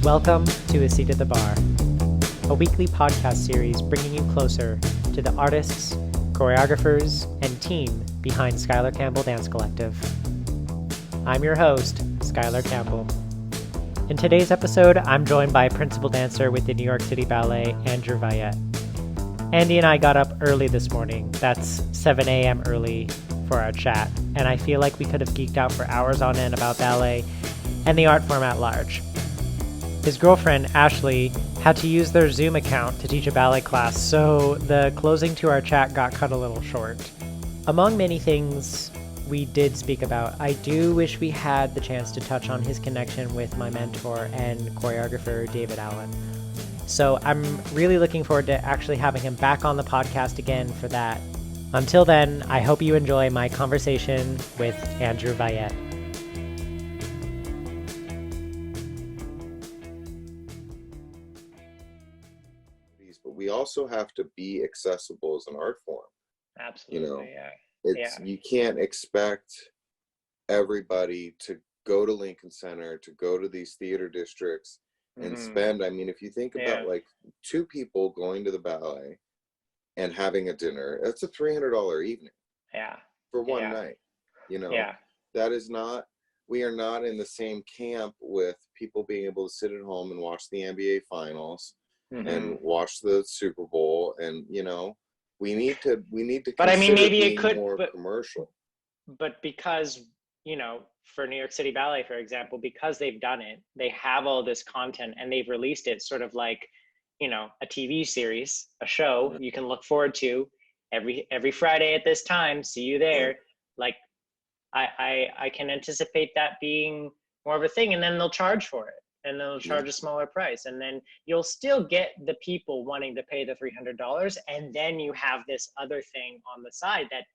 Welcome to A Seat at the Bar, a weekly podcast series bringing you closer to the artists, choreographers, and team behind Skylar Campbell Dance Collective. I'm your host, Skylar Campbell. In today's episode, I'm joined by principal dancer with the New York City Ballet, Andrew Veyette. Andy and I got up early this morning. That's 7 a.m. early for our chat, and I feel like we could have geeked out for hours on end about ballet and the art form at large. His girlfriend, Ashley, had to use their Zoom account to teach a ballet class, so the closing to our chat got cut a little short. Among many things we did speak about, I do wish we had the chance to touch on his connection with my mentor and choreographer, David Allen. So I'm really looking forward to actually having him back on the podcast again for that. Until then, I hope you enjoy my conversation with Andrew Veyette. But we also have to be accessible as an art form. Absolutely, You can't expect everybody to go to Lincoln Center, to go to these theater districts and spend, if you think about like two people going to the ballet and having a dinner, that's a $300 evening for one night. That is not, we are not in the same camp with people being able to sit at home and watch the NBA finals and watch the Super Bowl, and we need to but maybe it could more commercial. But because for New York City Ballet, for example, because they've done it, they have all this content and they've released it sort of like a TV series, a show you can look forward to every Friday at this time. See you there. Like I can anticipate that being more of a thing, and then they'll charge for it. And they'll charge a smaller price, and then you'll still get the people wanting to pay the $300, and then you have this other thing on the side that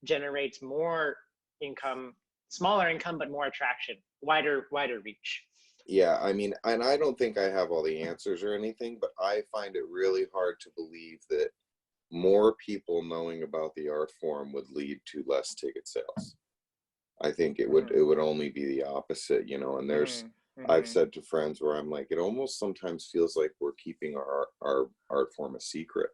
generates more income, smaller income, but more attraction, wider reach. And I don't think I have all the answers or anything, but I find it really hard to believe that more people knowing about the art form would lead to less ticket sales. I think it would only be the opposite, and there's I've said to friends where I'm like, it almost sometimes feels like we're keeping our art form a secret.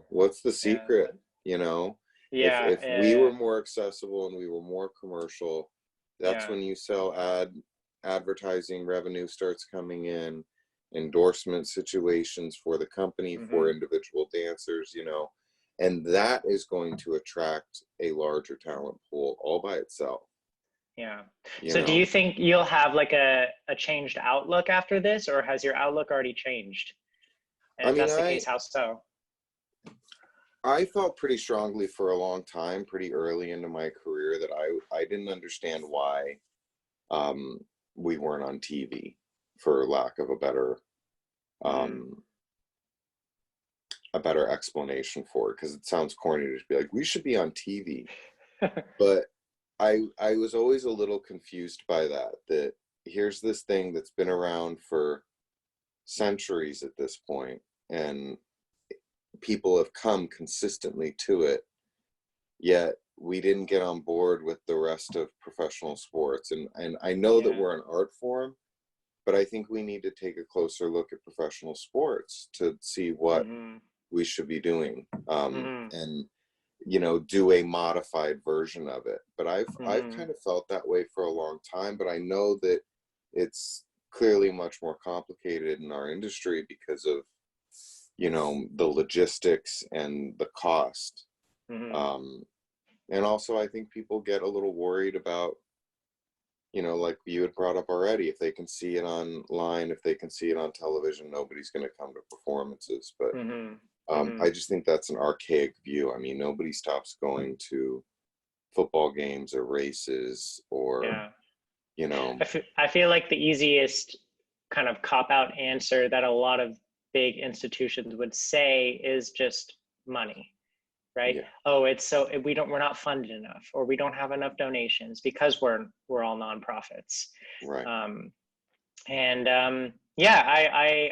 What's the secret? If we were more accessible and we were more commercial, that's when you sell advertising revenue starts coming in, endorsement situations for the company, for individual dancers, and that is going to attract a larger talent pool all by itself. So do you think you'll have like a changed outlook after this, or has your outlook already changed? And if that's the case, how so? I felt pretty strongly for a long time, pretty early into my career, that I didn't understand why we weren't on TV, for lack of a better explanation for it, because it sounds corny to be like, we should be on TV. But I was always a little confused by that here's this thing that's been around for centuries at this point, and people have come consistently to it, yet we didn't get on board with the rest of professional sports. And I know that we're an art form, but I think we need to take a closer look at professional sports to see what we should be doing, and do a modified version of it. But I've kind of felt that way for a long time, but I know that it's clearly much more complicated in our industry because of the logistics and the cost. And also I think people get a little worried about, like you had brought up already, if they can see it online, if they can see it on television, nobody's going to come to performances. But I just think that's an archaic view. Nobody stops going to football games or races or, I feel like the easiest kind of cop-out answer that a lot of big institutions would say is just money, right? We're not funded enough, or we don't have enough donations because we're all nonprofits. Right.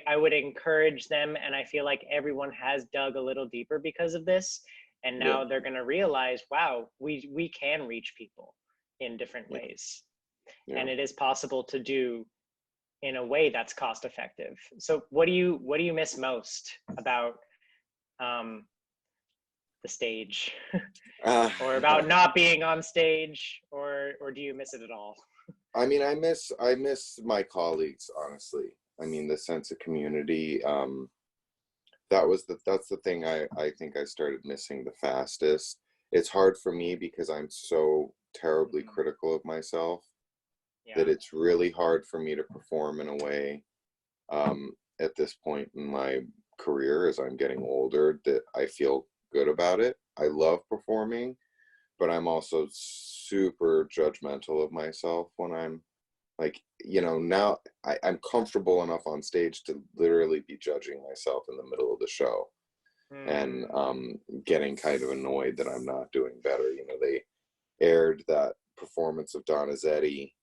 I would encourage them, and I feel like everyone has dug a little deeper because of this, and now they're going to realize, wow, we can reach people in different ways, and it is possible to do in a way that's cost effective. So what do you miss most about the stage or about not being on stage, or do you miss it at all? I mean, I miss my colleagues, honestly. I mean, the sense of community, that's the thing I think I started missing the fastest. It's hard for me because I'm so terribly critical of myself that it's really hard for me to perform in a way at this point in my career as I'm getting older that I feel good about it. I love performing, but I'm also super judgmental of myself when I'm like, now I'm comfortable enough on stage to literally be judging myself in the middle of the show and getting kind of annoyed that I'm not doing better. They aired that performance of Donizetti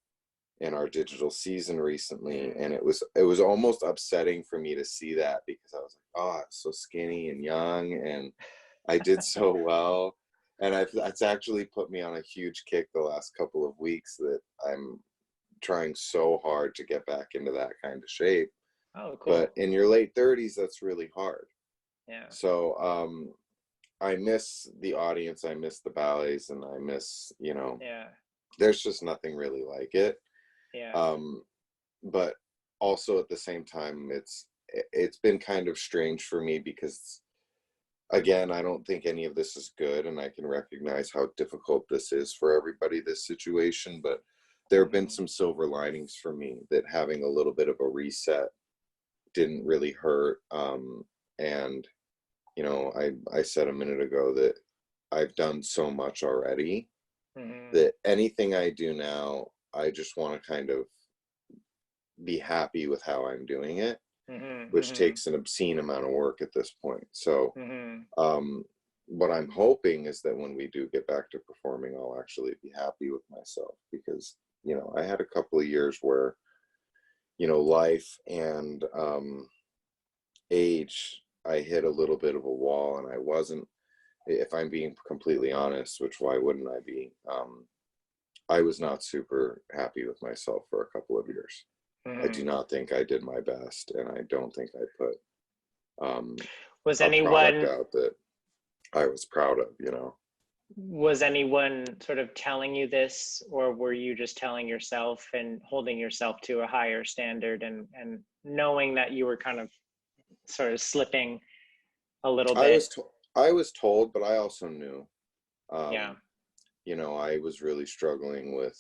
in our digital season recently, and it was almost upsetting for me to see that because I was like, oh, I'm so skinny and young and I did so well. And that's actually put me on a huge kick the last couple of weeks that I'm trying so hard to get back into that kind of shape. Oh, cool. But in your late 30s, that's really hard. Yeah. So I miss the audience, I miss the ballets, and I miss, there's just nothing really like it. Yeah. But also at the same time, it's been kind of strange for me because, again, I don't think any of this is good, and I can recognize how difficult this is for everybody, this situation, but there have been some silver linings for me that having a little bit of a reset didn't really hurt. And, I said a minute ago that I've done so much already that anything I do now, I just want to kind of be happy with how I'm doing it, which takes an obscene amount of work at this point. So what I'm hoping is that when we do get back to performing, I'll actually be happy with myself because, I had a couple of years where, life and age, I hit a little bit of a wall, and I wasn't, if I'm being completely honest, which why wouldn't I be, I was not super happy with myself for a couple of years. I do not think I did my best, and I don't think I put was a product anyone out that I was proud of, Was anyone sort of telling you this, or were you just telling yourself and holding yourself to a higher standard and knowing that you were kind of sort of slipping a little bit? I was told, but I also knew. Yeah. I was really struggling with,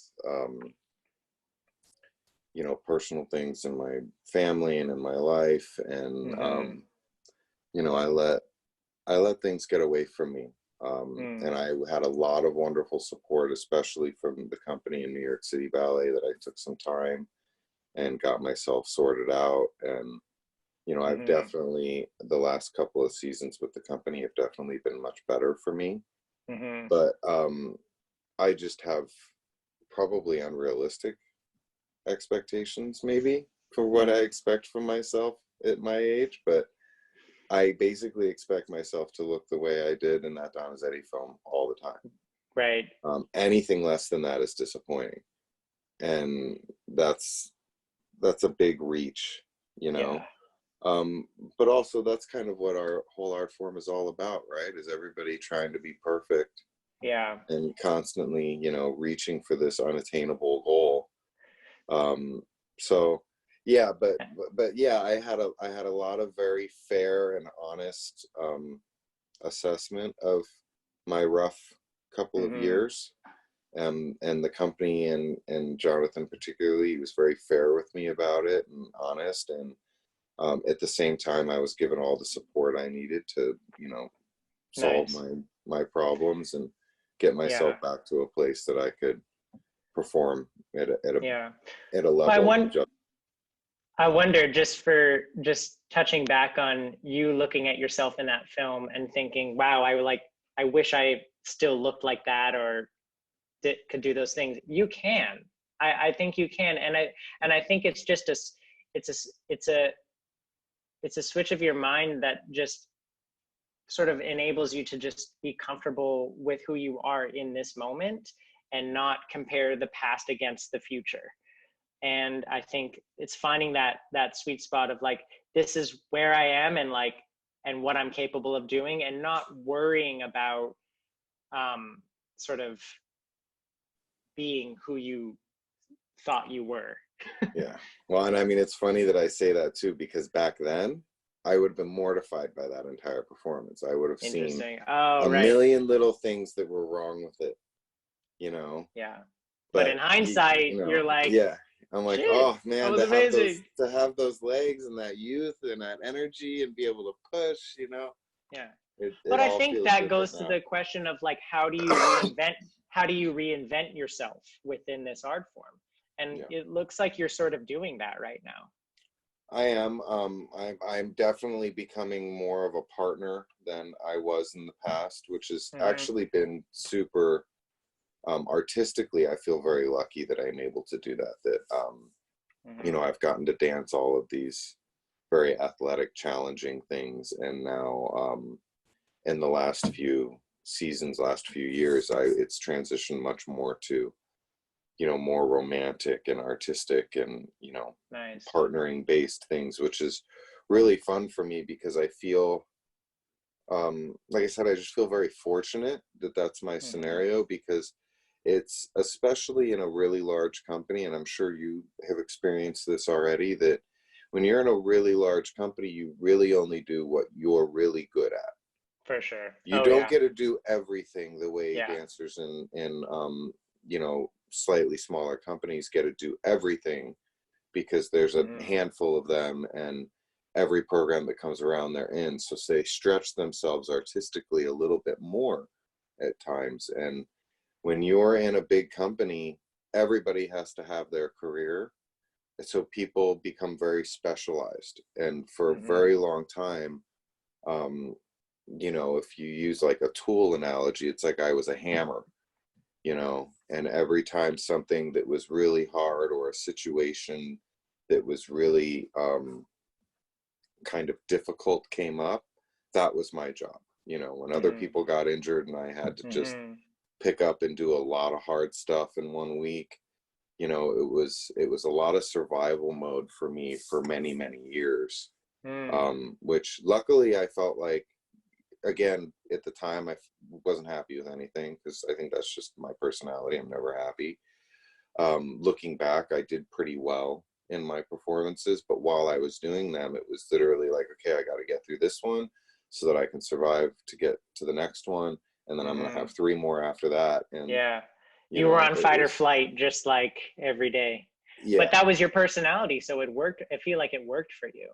personal things in my family and in my life, and I let things get away from me. And I had a lot of wonderful support, especially from the company in New York City Ballet, that I took some time and got myself sorted out. And, I've definitely, the last couple of seasons with the company have definitely been much better for me. But I just have probably unrealistic expectations, maybe, for what I expect from myself at my age. But I basically expect myself to look the way I did in that Donizetti film all the time. Right. Anything less than that is disappointing, and that's a big reach, Yeah. But also that's kind of what our whole art form is all about, right? Is everybody trying to be perfect? Yeah. And constantly, reaching for this unattainable goal. So yeah, but yeah, I had a lot of very fair and honest assessment of my rough couple of years, and the company and Jonathan particularly, he was very fair with me about it and honest, and at the same time I was given all the support I needed to solve my problems and get myself back to a place that I could perform at a level. I wonder, just touching back on you looking at yourself in that film and thinking, wow, I wish I still looked like that or could do those things. You can. I think you can, and I think it's just it's a switch of your mind that just sort of enables you to just be comfortable with who you are in this moment and not compare the past against the future. And I think it's finding that sweet spot of like, this is where I am, and like, and what I'm capable of doing, and not worrying about sort of being who you thought you were. Yeah. Well, and I mean, it's funny that I say that too, because back then I would have been mortified by that entire performance. I would have seen a million little things that were wrong with it, you know? Yeah. But in hindsight, you're like, yeah. I'm like, oh man, to have those legs and that youth and that energy and be able to push, you know? Yeah. But I think that goes to the question of like, how do you reinvent yourself within this art form? And it looks like you're sort of doing that right now. I am. I'm definitely becoming more of a partner than I was in the past, which has actually been super. Artistically, I feel very lucky that I'm able to do that. That you know, I've gotten to dance all of these very athletic, challenging things, and now in the last few seasons, last few years, it's transitioned much more to, you know, more romantic and artistic and, you know, partnering based things, which is really fun for me, because I feel like I said, I just feel very fortunate that that's my scenario, because it's, especially in a really large company, and I'm sure you have experienced this already, that when you're in a really large company, you really only do what you're really good at. For sure. You don't get to do everything the way dancers in you know, slightly smaller companies get to do everything, because there's a handful of them, and every program that comes around they're in. So they stretch themselves artistically a little bit more at times. And when you're in a big company, everybody has to have their career. So people become very specialized. And for a very long time, you know, if you use like a tool analogy, it's like I was a hammer, you know, and every time something that was really hard, or a situation that was really kind of difficult came up, that was my job. You know, when other people got injured and I had to just pick up and do a lot of hard stuff in 1 week, you know, it was a lot of survival mode for me for many, many years. Which luckily I felt like, again, at the time I wasn't happy with anything, because I think that's just my personality. I'm never happy. Looking back, I did pretty well in my performances, but while I was doing them, it was literally like, okay, I got to get through this one so that I can survive to get to the next one, and then I'm gonna have 3 more after that. And you were on fight or flight, just like every day. But that was your personality, so it worked. I feel like it worked for you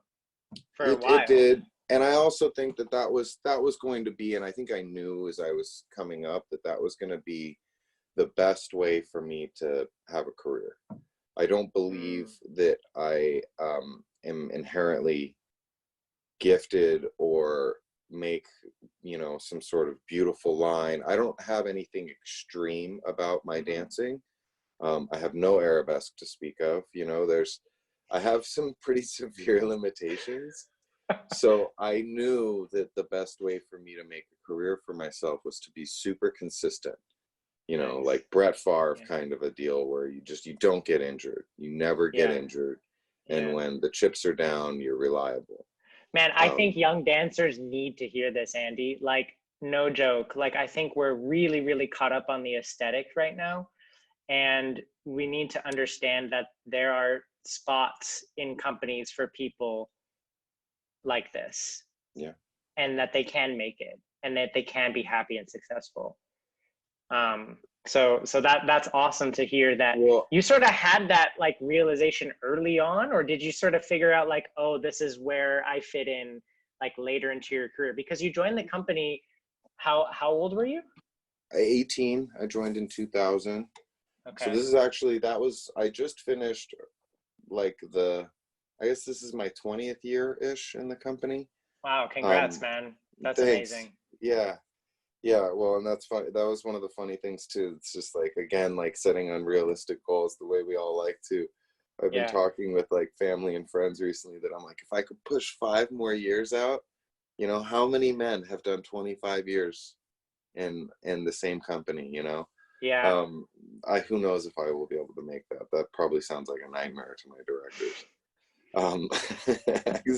for a while. It did. And I also think that was going to be, and I think I knew as I was coming up that was going to be the best way for me to have a career. I don't believe that I am inherently gifted or make, you know, some sort of beautiful line. I don't have anything extreme about my dancing. I have no arabesque to speak of. You know, I have some pretty severe limitations. So I knew that the best way for me to make a career for myself was to be super consistent, you know, like Brett Favre kind of a deal, where you don't get injured. You never get injured. And when the chips are down, you're reliable. Man, I think young dancers need to hear this, Andy. Like, no joke. Like, I think we're really, really caught up on the aesthetic right now. And we need to understand that there are spots in companies for people like this. Yeah. And that they can make it, and that they can be happy and successful. So that's awesome to hear that. You sort of had that like realization early on, or did you sort of figure out like, oh, this is where I fit in like later into your career? Because you joined the company, how old were you? 18. I joined in 2000. Okay. So this is actually, I just finished like I guess this is my 20th year-ish in the company. Wow, congrats, man. That's thanks. Amazing. Yeah. Yeah, well, and that's funny. That was one of the funny things too. It's just like, again, like setting unrealistic goals the way we all like to. I've been talking with like family and friends recently that I'm like, if I could push 5 more years out, you know, how many men have done 25 years in the same company, you know? Yeah. Who knows if I will be able to make that. That probably sounds like a nightmare to my directors.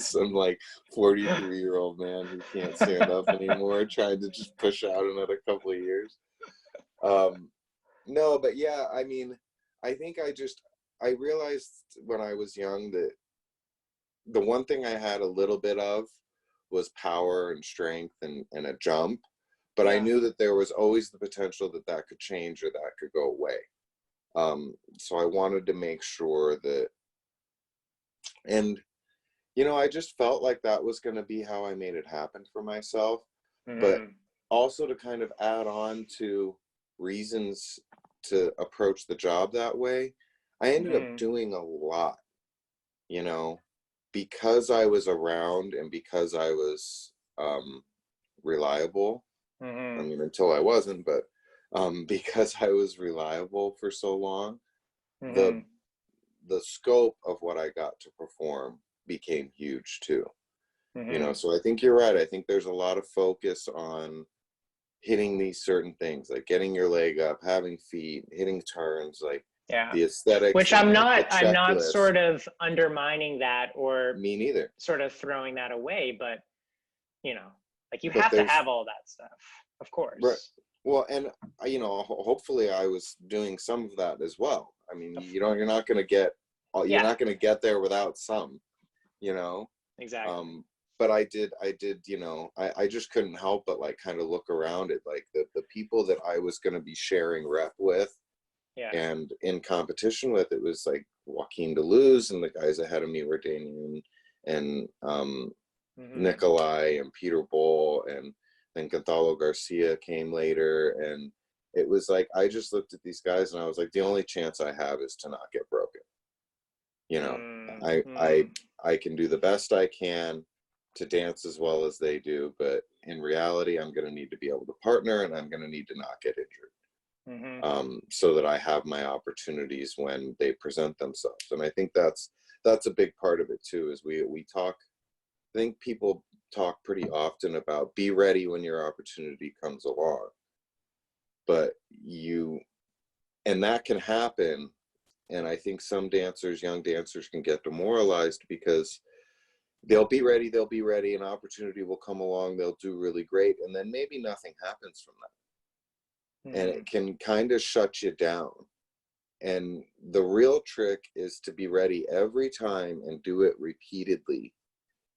Some like 43-year-old man who can't stand up anymore, trying to just push out another couple of years. No, but yeah, I mean, I think I realized when I was young that the one thing I had a little bit of was power and strength and a jump, but I knew that there was always the potential that that could change or that could go away. So I wanted to make sure that, and you know, I just felt like that was going to be how I made it happen for myself, but also to kind of add on to reasons to approach the job that way. I ended up doing a lot, you know, because I was around and because I was reliable. I mean, until I wasn't, but because I was reliable for so long, the scope of what I got to perform became huge too. You know, so I think you're right. I think there's a lot of focus on hitting these certain things, like getting your leg up, having feet, hitting turns, like the aesthetics. Which I'm not sort of undermining that or me neither. Sort of throwing that away, but you know, like you have to have all that stuff, of course. Right. Well, and you know, hopefully I was doing some of that as well. I mean, you know, you're not going to get there without some, you know. Exactly. But I did, you know, I just couldn't help but like kind of look around at like the people that I was going to be sharing rep with and in competition with. It was like Joaquin Deleuze, and the guys ahead of me were Damien and Nikolai and Peter Boll, and then Gonzalo Garcia came later. And it was like, I just looked at these guys and I was like, the only chance I have is to not get broken. You know, I can do the best I can to dance as well as they do, but in reality, I'm going to need to be able to partner, and I'm going to need to not get injured, so that I have my opportunities when they present themselves. And I think that's a big part of it too. Is we talk. I think people talk pretty often about be ready when your opportunity comes along, but and that can happen. And I think some dancers, young dancers, can get demoralized because they'll be ready, an opportunity will come along, they'll do really great, and then maybe nothing happens from that. And it can kind of shut you down. And the real trick is to be ready every time and do it repeatedly,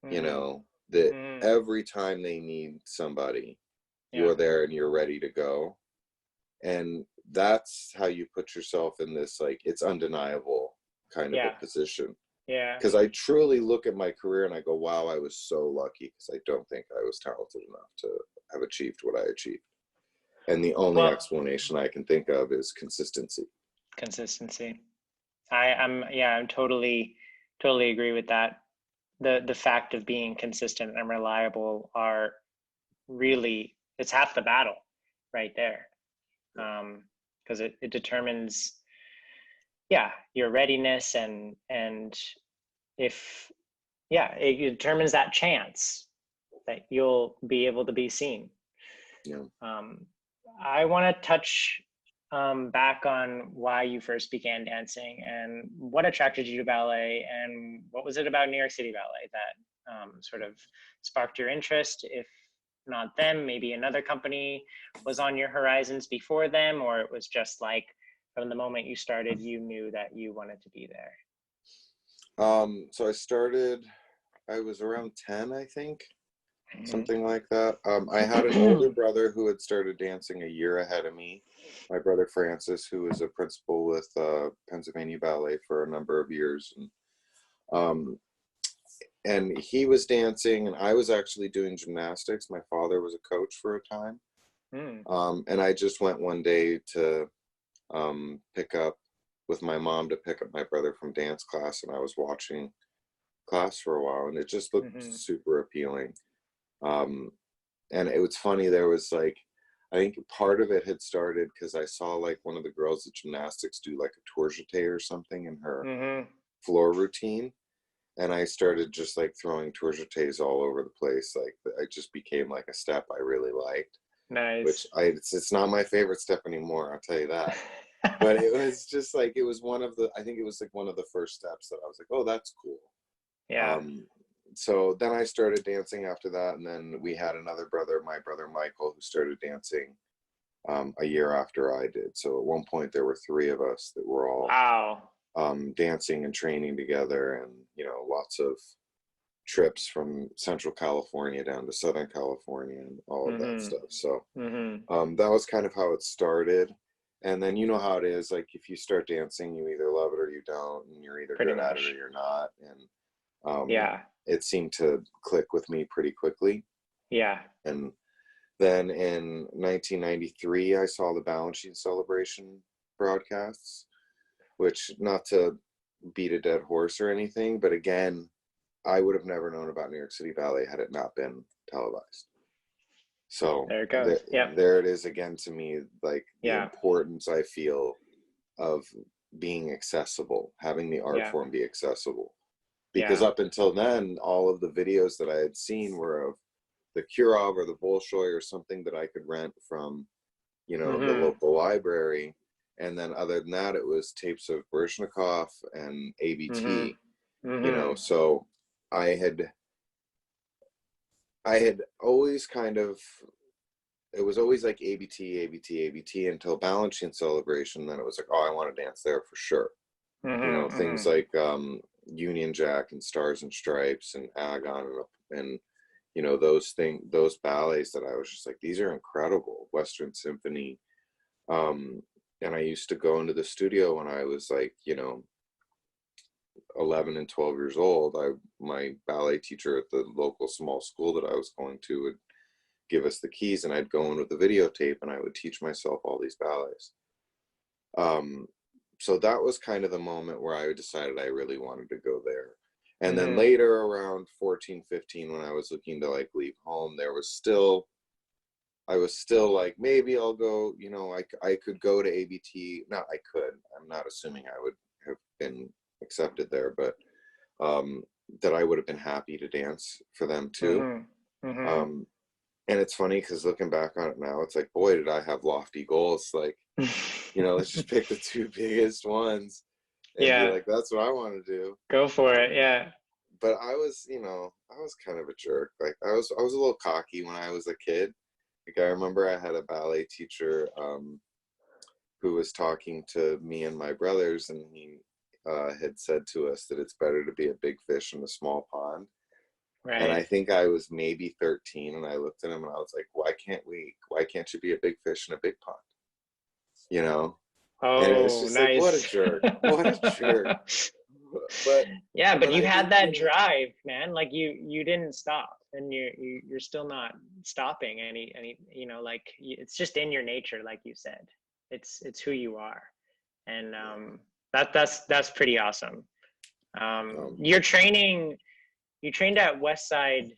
you know, that every time they need somebody, you're there and you're ready to go. And that's how you put yourself in this, like, it's undeniable kind of a position. Because I truly look at my career and I go, wow, I was so lucky, because I don't think I was talented enough to have achieved what I achieved. And the only explanation I can think of is consistency. I'm totally agree with that. The fact of being consistent and reliable are really, it's half the battle right there. Because it determines your readiness and if it determines that chance that you'll be able to be seen. I want to touch back on why you first began dancing and what attracted you to ballet, and what was it about New York City Ballet that sort of sparked your interest? If not them, maybe another company was on your horizons before them, or it was just like from the moment you started, you knew that you wanted to be there? So I was around 10, I think, something like that. I had an older brother who had started dancing a year ahead of me, my brother Francis, who was a principal with Pennsylvania Ballet for a number of years. And he was dancing, and I was actually doing gymnastics. My father was a coach for a time. And I just went one day to pick up with my mom to pick up my brother from dance class, and I was watching class for a while, and it just looked super appealing. And it was funny, there was like, I think part of it had started because I saw like one of the girls at gymnastics do like a tour jeté or something in her floor routine. And I started just like throwing tour jetés all over the place. Like, I just became like a step I really liked. Nice. It's not my favorite step anymore, I'll tell you that. But it was just like, it was I think it was like one of the first steps that I was like, oh, that's cool. Yeah. So then I started dancing after that, and then we had another brother, my brother Michael, who started dancing a year after I did. So at one point there were 3 of us that were all Wow. dancing and training together, and lots of trips from Central California down to Southern California and all of that stuff. So that was kind of how it started. And then you know how it is, like if you start dancing, you either love it or you don't, and you're either good at it or you're not. And it seemed to click with me pretty quickly. Yeah. And then in 1993, I saw the Balanchine Celebration broadcasts, which, not to beat a dead horse or anything, but again, I would have never known about New York City Ballet had it not been televised. So there it goes. There it is again to me, like the importance I feel of being accessible, having the art form be accessible. Because up until then, all of the videos that I had seen were of the Kirov or the Bolshoi or something that I could rent from, the local library. And then other than that, it was tapes of Baryshnikov and ABT, so I had always kind of, it was always like ABT, ABT, ABT until Balanchine Celebration. Then it was like, oh, I want to dance there for sure. Things like Union Jack and Stars and Stripes and Agon and those ballets that I was just like, these are incredible. Western Symphony. And I used to go into the studio when I was like, 11 and 12 years old. My ballet teacher at the local small school that I was going to would give us the keys, and I'd go in with the videotape and I would teach myself all these ballets. So that was kind of the moment where I decided I really wanted to go there. And then later, around 14, 15, when I was looking to like leave home, I was still like, maybe I'll go, I could go to ABT. Not I could, I'm not assuming I would have been accepted there, but that I would have been happy to dance for them too. And it's funny because looking back on it now, it's like, boy, did I have lofty goals. Like, let's just pick the 2 biggest ones and be like, that's what I want to do. Go for it. Yeah. But I was kind of a jerk. Like I was a little cocky when I was a kid. Like I remember I had a ballet teacher who was talking to me and my brothers, and he had said to us that it's better to be a big fish in a small pond. Right. And I think I was maybe 13, and I looked at him and I was like, why can't you be a big fish in a big pond? Oh, and it was just nice. Like, what a jerk. What a jerk. But you had that drive, man. Like you didn't stop, and you're still not stopping any like it's just in your nature, like you said. It's who you are. And that's pretty awesome. You trained at Westside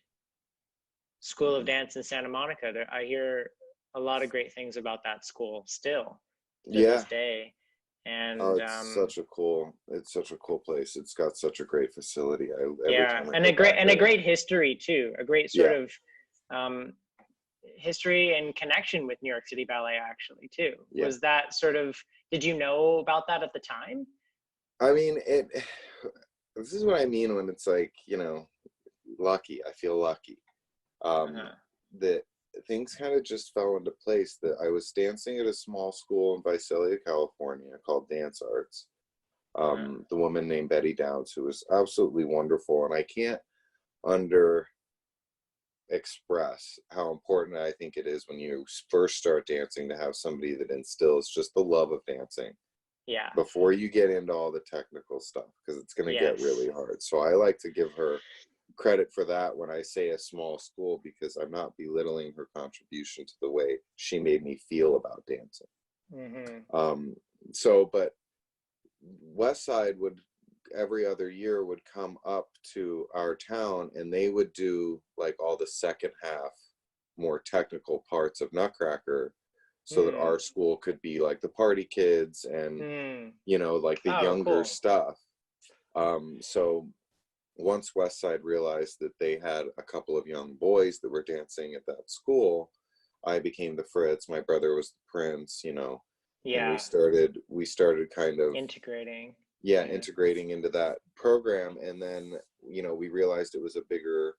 School of Dance in Santa Monica. I hear a lot of great things about that school still to this day. And it's such a cool place. It's got such a great facility. And a great history too. A great sort of history and connection with New York City Ballet actually too. Yeah. Was that sort of, did you know about that at the time? I mean, this is what I mean when it's like, lucky. I feel lucky. That things kind of just fell into place. That I was dancing at a small school in Visalia, California called Dance Arts. The woman named Betty Downs, who was absolutely wonderful. And I can't express how important I think it is when you first start dancing to have somebody that instills just the love of dancing. Yeah. Before you get into all the technical stuff, because it's going to get really hard. So I like to give her credit for that when I say a small school, because I'm not belittling her contribution to the way she made me feel about dancing. But Westside would every other year would come up to our town, and they would do like all the second half, more technical parts of Nutcracker, so that our school could be like the party kids and like the younger stuff. So once Westside realized that they had a couple of young boys that were dancing at that school, I became the Fritz, my brother was the Prince, you know, and Yeah. we started kind of Integrating. integrating into that program. And then, you know, we realized it was a bigger,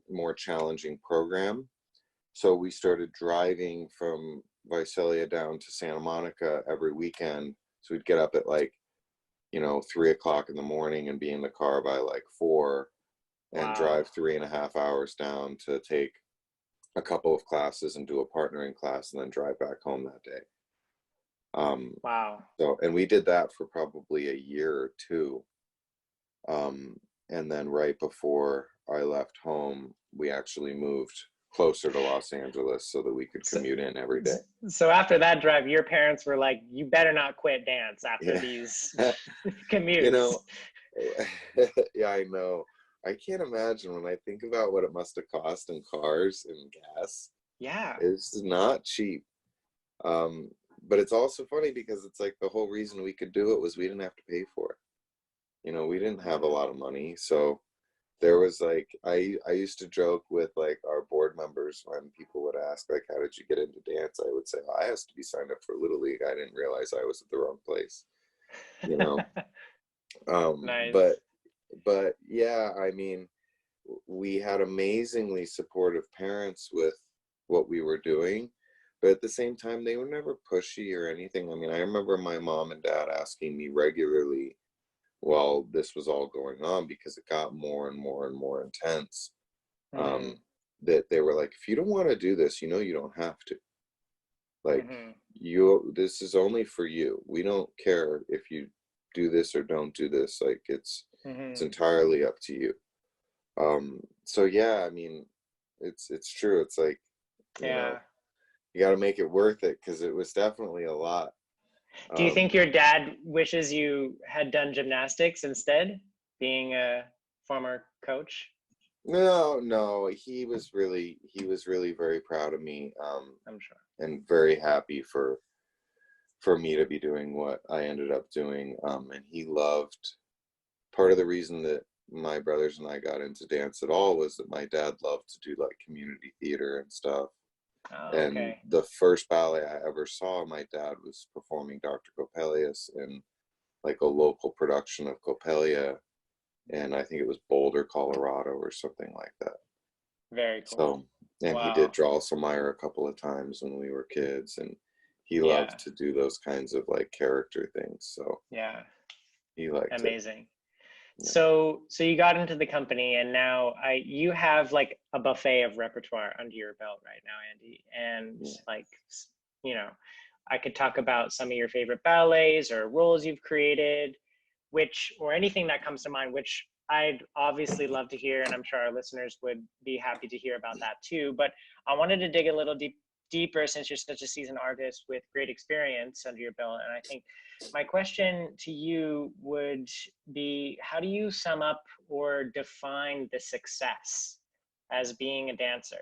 more challenging program. So we started driving from Visalia down to Santa Monica every weekend. So we'd get up at like, you know, 3 o'clock in the morning and be in the car by like 4, and Wow. drive 3.5 hours down to take a couple of classes and do a partnering class, and then drive back home that day. Wow. So, and we did that for probably a year or two. And then right before I left home, we actually moved closer to Los Angeles so that we could commute in every day. So after that drive, your parents were like, you better not quit dance after these commutes. You know, yeah, I know. I can't imagine when I think about what it must have cost in cars and gas. Yeah. It's not cheap. But it's also funny because it's like the whole reason we could do it was we didn't have to pay for it. You know, we didn't have a lot of money. So there was like, I used to joke with like our board members when people would ask, like, how did you get into dance? I would say, oh, I asked to be signed up for Little League. I didn't realize I was at the wrong place, you know? Nice. But yeah, I mean, we had amazingly supportive parents with what we were doing, but at the same time, they were never pushy or anything. I mean, I remember my mom and dad asking me regularly while this was all going on, because it got more and more and more intense, that they were like, if you don't want to do this, you know, you don't have to. Like, this is only for you. We don't care if you do this or don't do this. Like, it's entirely up to you. So yeah, I mean, it's true. It's like, you know, you got to make it worth it, because it was definitely a lot. Do you think your dad wishes you had done gymnastics instead, being a former coach? No, he was really very proud of me. I'm sure. And very happy for me to be doing what I ended up doing. And he loved, part of the reason that my brothers and I got into dance at all was that my dad loved to do like community theater and stuff. Oh, and okay. the first ballet I ever saw, my dad was performing Dr. Coppelius in like a local production of Coppelia, and I think it was Boulder, Colorado or something like that. Very cool. So, and Wow. he did Drosselmeyer a couple of times when we were kids, and he loved to do those kinds of like character things. So yeah, he liked amazing. Yeah. So you got into the company, and now you have like a buffet of repertoire under your belt right now, Andy. And like, you know, I could talk about some of your favorite ballets or roles you've created, or anything that comes to mind, which I'd obviously love to hear, and I'm sure our listeners would be happy to hear about that too. But I wanted to dig a little deeper, since you're such a seasoned artist with great experience under your belt. And I think my question to you would be, how do you sum up or define the success as being a dancer?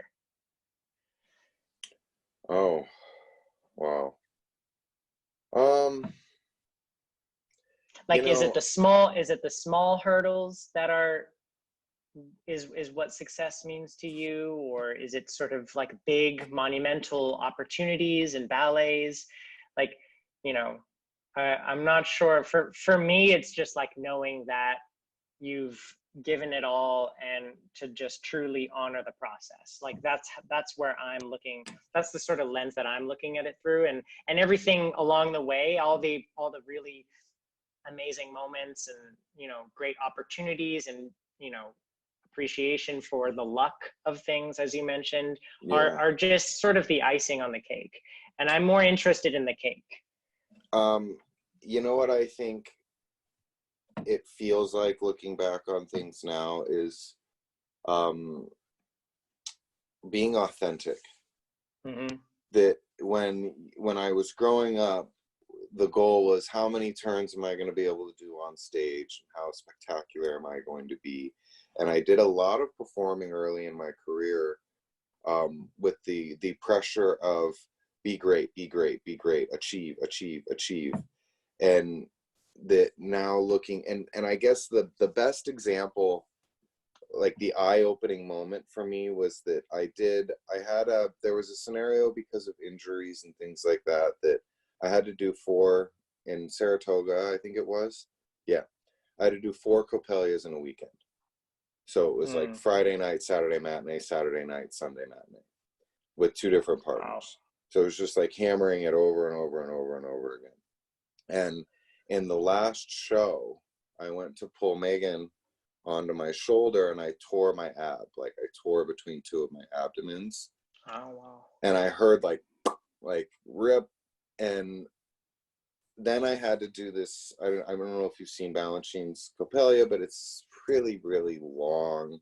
Oh, wow. Like, is it the small hurdles that is what success means to you, or is it sort of like big monumental opportunities and ballets? Like, you know, I'm not sure. For me, it's just like knowing that you've given it all, and to just truly honor the process. Like that's where I'm looking. That's the sort of lens that I'm looking at it through, and everything along the way, all the really amazing moments, and, you know, great opportunities, and, you know, appreciation for the luck of things, as you mentioned, are just sort of the icing on the cake. And I'm more interested in the cake. You know what I think it feels like looking back on things now is being authentic. That when I was growing up, the goal was, how many turns am I going to be able to do on stage? How spectacular am I going to be? And I did a lot of performing early in my career with the pressure of be great, achieve. And that now looking, and I guess the best example like the eye-opening moment for me was that there was a scenario because of injuries and things like that I had to do 4 in Saratoga, I think it was. Yeah, I had to do 4 Coppelias in a weekend. So it was like Friday night, Saturday matinee, Saturday night, Sunday matinee, with 2 different partners. Wow. So it was just like hammering it over and over and over and over again. And in the last show, I went to pull Megan onto my shoulder and I tore my ab. Like I tore between 2 of my abdomens. Oh, wow. And I heard like rip. And then I had to do this. I don't know if you've seen Balanchine's Coppelia, but it's really, really long,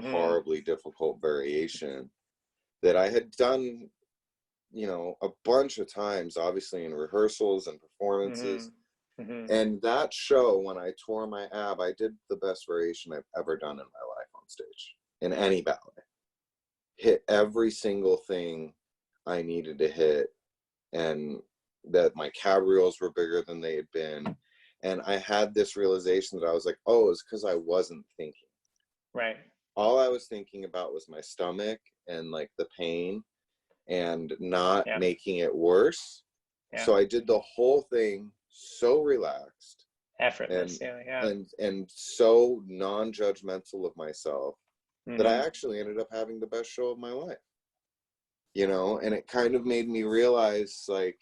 horribly difficult variation that I had done, you know, a bunch of times, obviously in rehearsals and performances. And that show, when I tore my ab, I did the best variation I've ever done in my life on stage, in any ballet. Hit every single thing I needed to hit, and that my cabriolets were bigger than they had been. And I had this realization that I was like, oh, it's because I wasn't thinking. Right. All I was thinking about was my stomach and like the pain and not making it worse. Yeah. So I did the whole thing so relaxed, effortless, and so non-judgmental of myself that I actually ended up having the best show of my life. You know, and it kind of made me realize, like,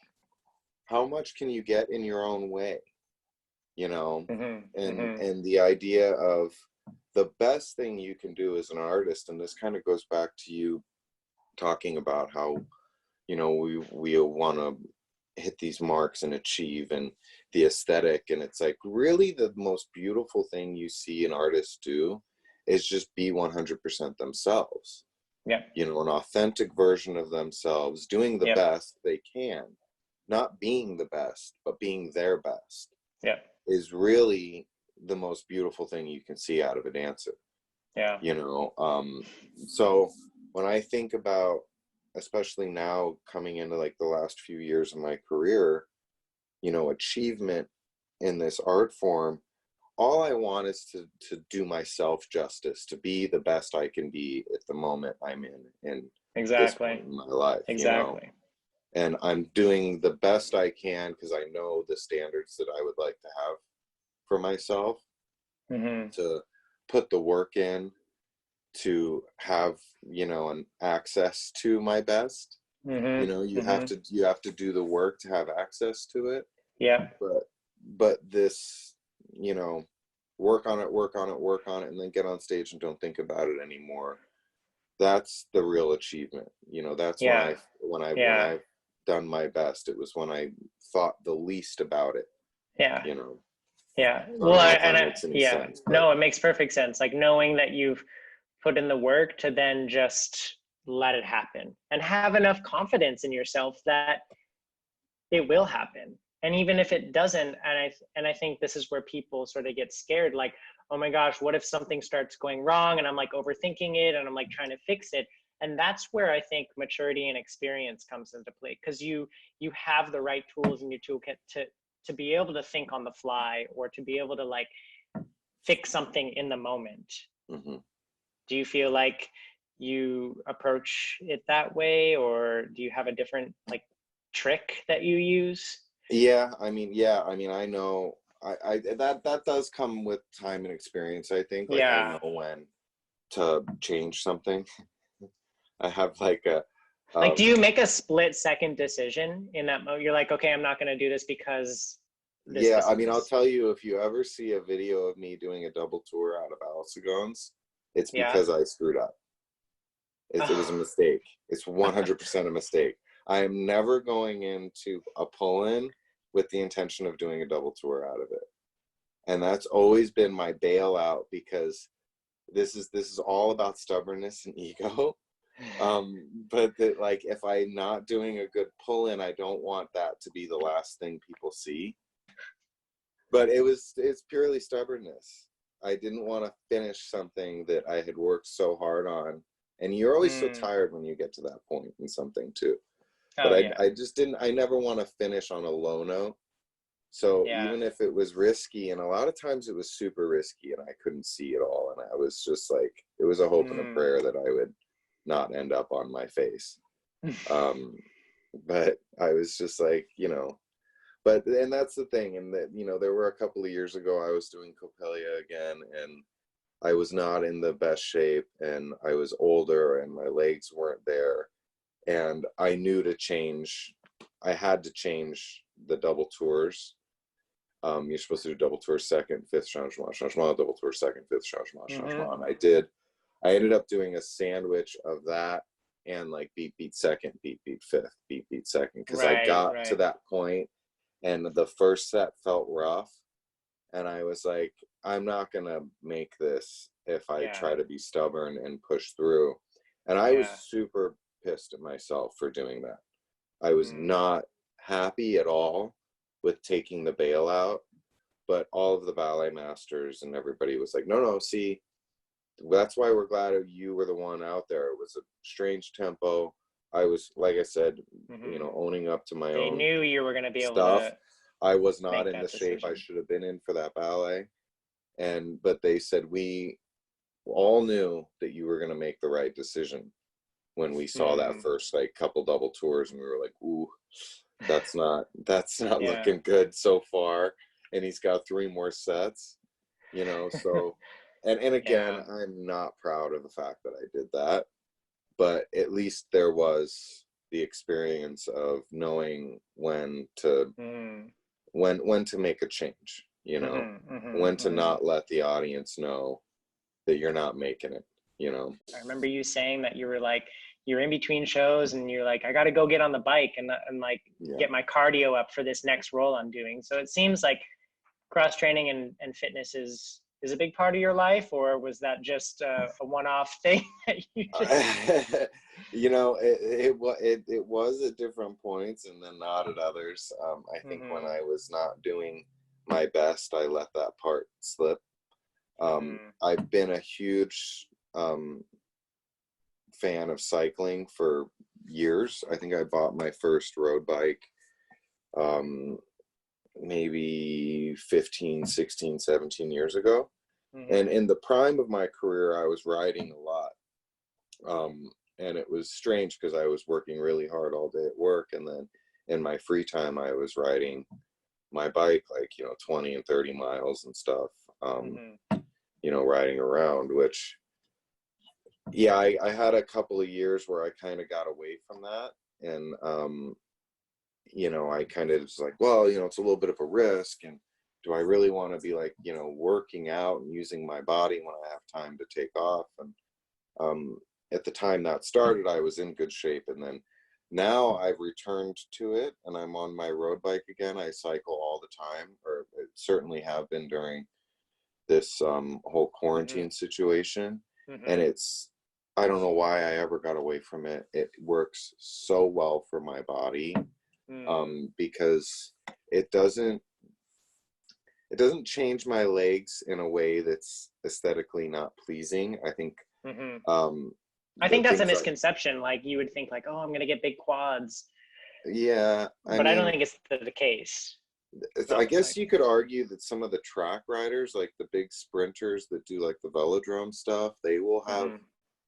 how much can you get in your own way? You know, and the idea of the best thing you can do as an artist, and this kind of goes back to you talking about how, you know, we want to hit these marks and achieve, and the aesthetic, and it's like really the most beautiful thing you see an artist do is just be 100% themselves. Yeah. You know, an authentic version of themselves, doing the best they can, not being the best, but being their best. Yeah. Is really the most beautiful thing you can see out of a dancer. Yeah. You know, so when I think about, especially now coming into like the last few years of my career, you know, achievement in this art form, all I want is to do myself justice, to be the best I can be at the moment I'm in this point in my life. Exactly. You know? And I'm doing the best I can because I know the standards that I would like to have for myself, to put the work in, to have, you know, an access to my best. You know, you have to do the work to have access to it. Yeah. But this, you know, work on it, and then get on stage and don't think about it anymore. That's the real achievement. You know, that's when I've done my best. It was when I thought the least about it. Yeah. You know. Yeah. Well, sense, no, it makes perfect sense. Like knowing that you've put in the work to then just let it happen and have enough confidence in yourself that it will happen. And even if it doesn't, and I think this is where people sort of get scared, like, oh my gosh, what if something starts going wrong and I'm like overthinking it and I'm like trying to fix it. And that's where I think maturity and experience comes into play, because you have the right tools in your toolkit to be able to think on the fly, or to be able to like fix something in the moment. Do you feel like you approach it that way, or do you have a different like trick that you use? I know that does come with time and experience, I think. Like, I know when to change something. I have like a like, do you make a split second decision in that moment? You're like, okay, I'm not going to do this because this, I'll tell you, if you ever see a video of me doing a double tour out of Alcigons, it's because I screwed up. It was a mistake. It's 100% a mistake. I am never going into a pull-in with the intention of doing a double tour out of it. And that's always been my bailout, because this is all about stubbornness and ego. But that, like, if I'm not doing a good pull-in, I don't want that to be the last thing people see. But it's purely stubbornness. I didn't want to finish something that I had worked so hard on. And you're always so tired when you get to that point in something too. But I just didn't, I never want to finish on a low note. So Yeah. even if it was risky, and a lot of times it was super risky and I couldn't see it all, and I was just like, it was a hope and a prayer that I would not end up on my face. But I was just like, you know, and that's the thing. And that, you know, there were a couple of years ago, I was doing Coppelia again, and I was not in the best shape, and I was older and my legs weren't there. And I knew I had to change the double tours. You're supposed to do double tour second, fifth changement, double tour second, fifth changement. And I ended up doing a sandwich of that and like beat second, beat fifth, beat second, because I got to that point and the first set felt rough, and I was like, I'm not gonna make this if I try to be stubborn and push through. And I was super pissed at myself for doing that. I was not happy at all with taking the bailout, but all of the ballet masters and everybody was like, no, see, that's why we're glad you were the one out there. It was a strange tempo. I was, like I said, you know, owning up to my own. They knew you were going to be able to. I was not in the shape I should have been in for that ballet. But they said, we all knew that you were going to make the right decision when we saw that first like couple double tours, and we were like, ooh, that's not looking good so far. And he's got 3 more sets, you know, so, and again, I'm not proud of the fact that I did that, but at least there was the experience of knowing when to make a change, you know, when to not let the audience know that you're not making it, you know. I remember you saying that you were like, you're in between shows and you're like, I got to go get on the bike and like get my cardio up for this next role I'm doing. So it seems like cross training and fitness is a big part of your life, or was that just a one-off thing that you just... You know, it was at different points and then not at others. I think when I was not doing my best, I let that part slip. I've been a huge fan of cycling for years. I think I bought my first road bike maybe 15, 16, 17 years ago. And in the prime of my career, I was riding a lot. And it was strange because I was working really hard all day at work. And then in my free time, I was riding my bike, like, you know, 20 and 30 miles and stuff, you know, riding around, which, yeah, I had a couple of years where I kind of got away from that. And, you know, I kind of was like, well, you know, it's a little bit of a risk. And do I really want to be like, you know, working out and using my body when I have time to take off? And at the time that started, I was in good shape. And then now I've returned to it and I'm on my road bike again. I cycle all the time, or certainly have been during this whole quarantine situation. And I don't know why I ever got away from it. It works so well for my body, because it doesn't change my legs in a way that's aesthetically not pleasing. I think I think that's a misconception. Like you would think like, oh, I'm gonna get big quads. Yeah, but I don't think it's the case. I guess you could argue that some of the track riders, like the big sprinters that do like the velodrome stuff, they will have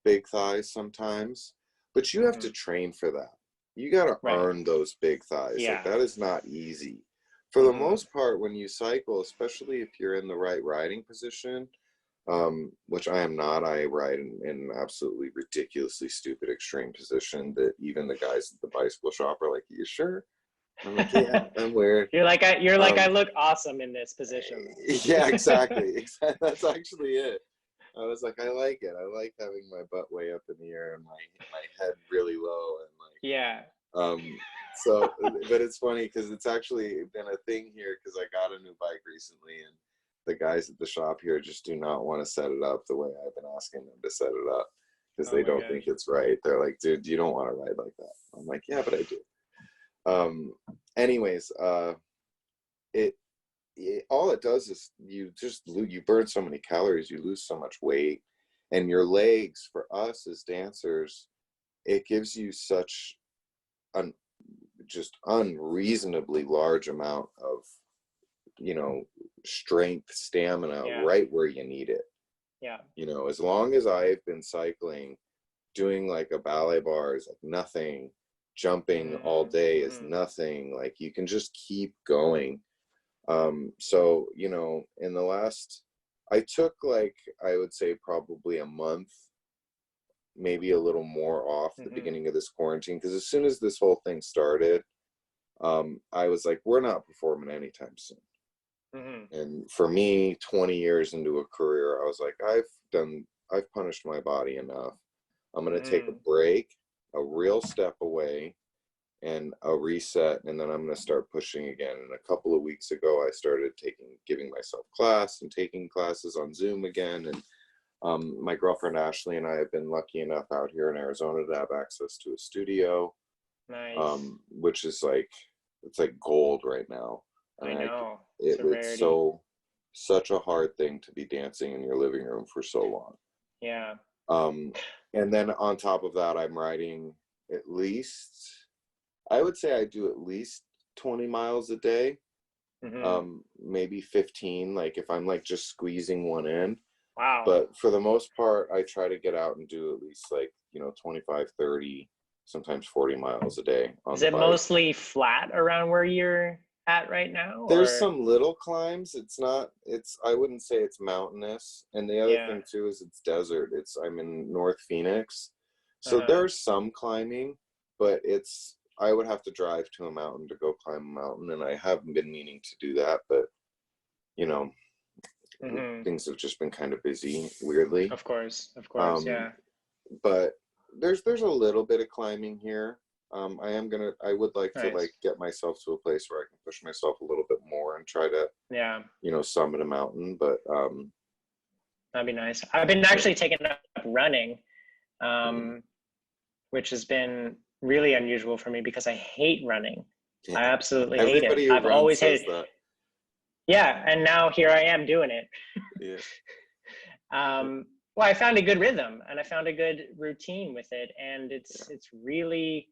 big thighs sometimes, but you have to train for that. You got to earn those big thighs. Like, that is not easy. For the most part, when you cycle, especially if you're in the right riding position, which I am not, I ride in an absolutely ridiculously stupid extreme position that even the guys at the bicycle shop are like, you sure? I'm like, yeah, I'm weird. You're like, I look awesome in this position. Yeah, exactly. That's actually it. I was like, I like it. I like having my butt way up in the air and my head really low and like so, but it's funny because it's actually been a thing here because I got a new bike recently and the guys at the shop here just do not want to set it up the way I've been asking them to set it up because they don't think it's right. They're like, dude, you don't want to ride like that. I'm like, yeah, but I do. Anyways, all it does is you burn so many calories, you lose so much weight, and your legs, for us as dancers, it gives you such just unreasonably large amount of you know, strength, stamina Yeah. right where you need it. Yeah. You know, as long as I've been cycling, doing like a ballet bar is like nothing, jumping all day is nothing, like you can just keep going. So, you know, in the last, I took like, I would say probably a month, maybe a little more off the beginning of this quarantine, because as soon as this whole thing started, I was like, we're not performing anytime soon. And for me, 20 years into a career, I was like, I've punished my body enough. I'm going to take a break, a real step away, and a reset, and then I'm going to start pushing again. And a couple of weeks ago, I started giving myself class and taking classes on Zoom again. And my girlfriend Ashley and I have been lucky enough out here in Arizona to have access to a studio, which is like, it's like gold right now. I know. It's such a hard thing to be dancing in your living room for so long. Yeah. And then on top of that, I'm riding at least, I would say I do at least 20 miles a day, maybe 15, like if I'm like just squeezing one in. Wow. But for the most part, I try to get out and do at least like, you know, 25, 30, sometimes 40 miles a day on the bike. Mostly flat around where you're at right now? There's some little climbs. I wouldn't say it's mountainous. And the other thing too is it's desert. I'm in North Phoenix. So there's some climbing, but I would have to drive to a mountain to go climb a mountain. And I haven't been meaning to do that, but you know, things have just been kind of busy, weirdly. Of course, yeah. But there's a little bit of climbing here. I would like to like get myself to a place where I can push myself a little bit more and try to, you know, summit a mountain, but that'd be nice. I've been actually taking up running, which has been really unusual for me because I hate running. I absolutely hate it. I've always hated it. Yeah, and now here I am doing it. Well, I found a good rhythm and I found a good routine with it, and it's really,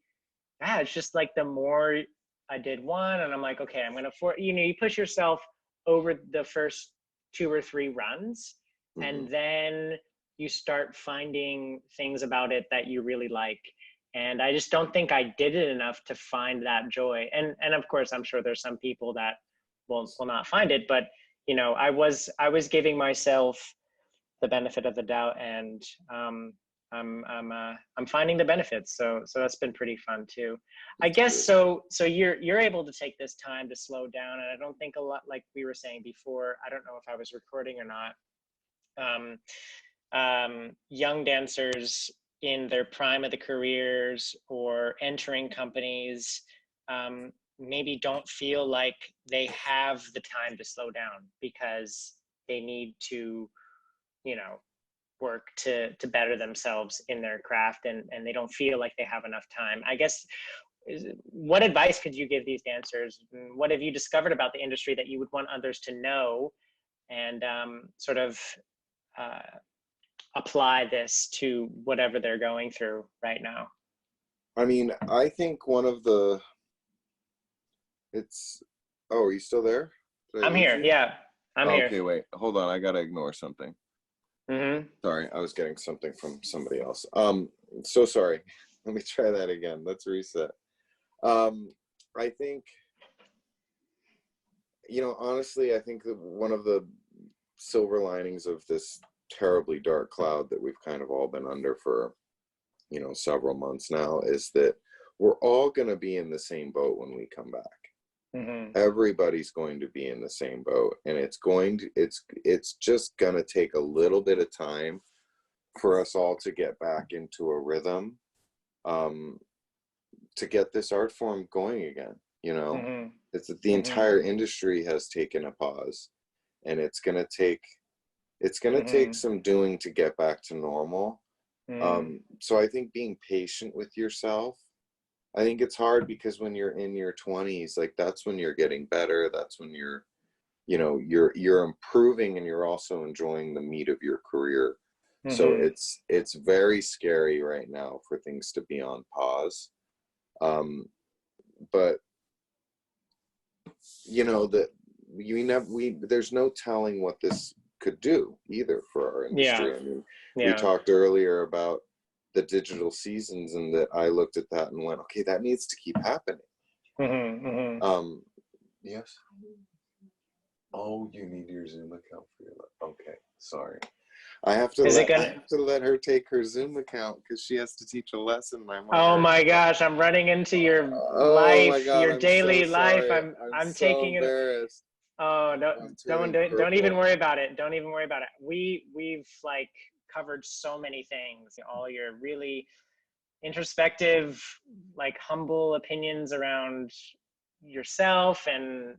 it's just like the more I did one, and I'm like, okay, I'm gonna you push yourself over the first 2 or 3 runs, and then you start finding things about it that you really like. And I just don't think I did it enough to find that joy. And of course, I'm sure there's some people that will not find it, but you know, I was giving myself the benefit of the doubt, and I'm finding the benefits. So that's been pretty fun too. I guess so you're able to take this time to slow down, and I don't think a lot, like we were saying before, I don't know if I was recording or not. Young dancers in their prime of the careers or entering companies maybe don't feel like they have the time to slow down because they need to, you know, work to better themselves in their craft, and they don't feel like they have enough time. I guess, what advice could you give these dancers? What have you discovered about the industry that you would want others to know, and sort of apply this to whatever they're going through right now? I mean, I think one of the, are you still there? I'm here. Yeah, I'm here. Okay, wait, hold on. I gotta ignore something. Sorry, I was getting something from somebody else. So sorry. Let me try that again. Let's reset. I think, you know, honestly, I think that one of the silver linings of this terribly dark cloud that we've kind of all been under for, you know, several months now is that we're all going to be in the same boat when we come back. Everybody's going to be in the same boat, and it's just going to take a little bit of time for us all to get back into a rhythm, to get this art form going again. You know, it's that the entire industry has taken a pause, and it's going to take some doing to get back to normal. So I think being patient with yourself. I think it's hard because when you're in your 20s, like that's when you're getting better. That's when you're, you know, you're improving, and you're also enjoying the meat of your career. So it's very scary right now for things to be on pause. But you know, there's no telling what this could do either for our industry. Yeah. I mean, Yeah. we talked earlier about the digital seasons, and that I looked at that and went, okay, that needs to keep happening. Yes. Oh, you need your Zoom account for your okay, sorry. I have to let her take her Zoom account because she has to teach a lesson. Oh my gosh, I'm running into your life, your daily life. I'm so taking embarrassed. it. Oh, don't even worry about it. Don't even worry about it. We've like covered so many things, all your really introspective, like humble opinions around yourself and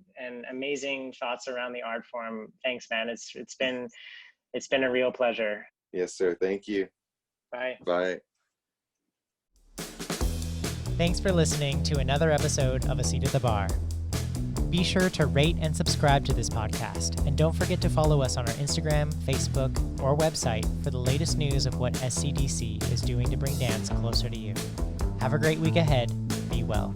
amazing thoughts around the art form. Thanks, man. It's been a real pleasure. Yes, sir. Thank you. Bye. Bye. Thanks for listening to another episode of A Seat at the Bar. Be sure to rate and subscribe to this podcast, and don't forget to follow us on our Instagram, Facebook, or website for the latest news of what SCDC is doing to bring dance closer to you. Have a great week ahead. Be well.